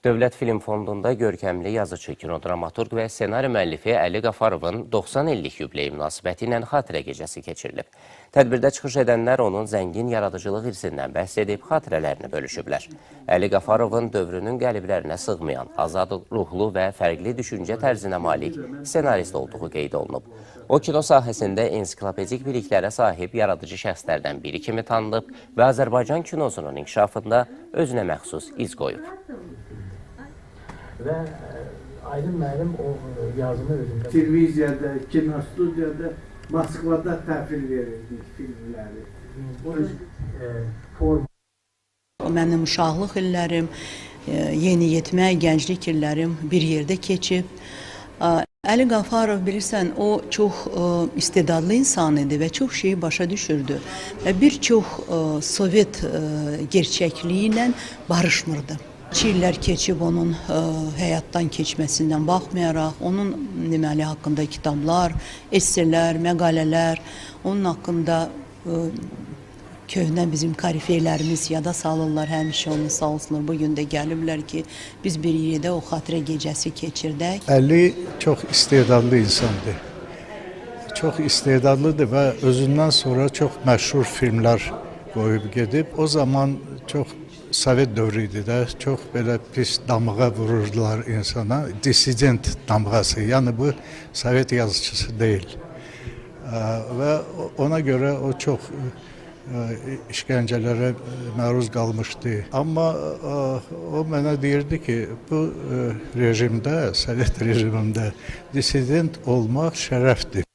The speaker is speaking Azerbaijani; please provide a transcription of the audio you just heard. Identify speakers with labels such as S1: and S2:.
S1: Dövlət Film Fondunda görkəmli yazıcı, kinodramaturq və ssenari müəllifi Əli Qafarovun 90 illik yubileyi münasibəti ilə xatirə gecəsi keçirilib. Tədbirdə çıxış edənlər onun zəngin yaradıcılıq irsindən bəhs edib xatirələrini bölüşüblər. Əli Qafarovun dövrünün qəliblərinə sığmayan, azad ruhlu və fərqli düşüncə tərzinə malik ssenarist olduğu qeyd olunub. O, kino sahəsində ensiklopedik biliklərə sahib yaradıcı şəxslərdən biri kimi tanınıb və Azərbaycan kinosunun inkişafında özünə məxsus iz qoyub.
S2: Və Aydın müəllim o yazını özündə...
S3: Televiziyada, kinostudiyada, Moskvada təhvil verirdik filmləri.
S4: Mənim uşaqlıq illərim, yeniyetmə, gənclik illərim bir yerdə keçib. Əli Qafarov, bilirsən, o çox istedadlı insan idi və çox şeyi başa düşürdü. Və bir çox Sovet gerçəkliyi ilə barışmırdı. 2 illər keçib onun həyatdan keçməsindən baxmayaraq, onun deməli haqqında kitablar, esserlər, məqalələr, onun haqqında köhnə bizim korifeylərimiz yada salırlar, həmişə onu sağ olsunlar. Bugün də gəliblər ki, biz bir yerdə o xatirə gecəsi keçirdək.
S5: Əli çox istedadlı insandır. Çox istedadlıdır və özündən sonra çox məşhur filmlər qoyub gedib. O zaman çox Sovet dövrü idi də, çox belə pis damğa vururdular insana, dissident damğası, yəni bu Sovet yazıcısı deyil. Və ona görə o çox işgəncələrə məruz qalmışdı. Amma o mənə deyirdi ki, bu rejimdə, Sovet rejimində dissident olmaq şərəfdir.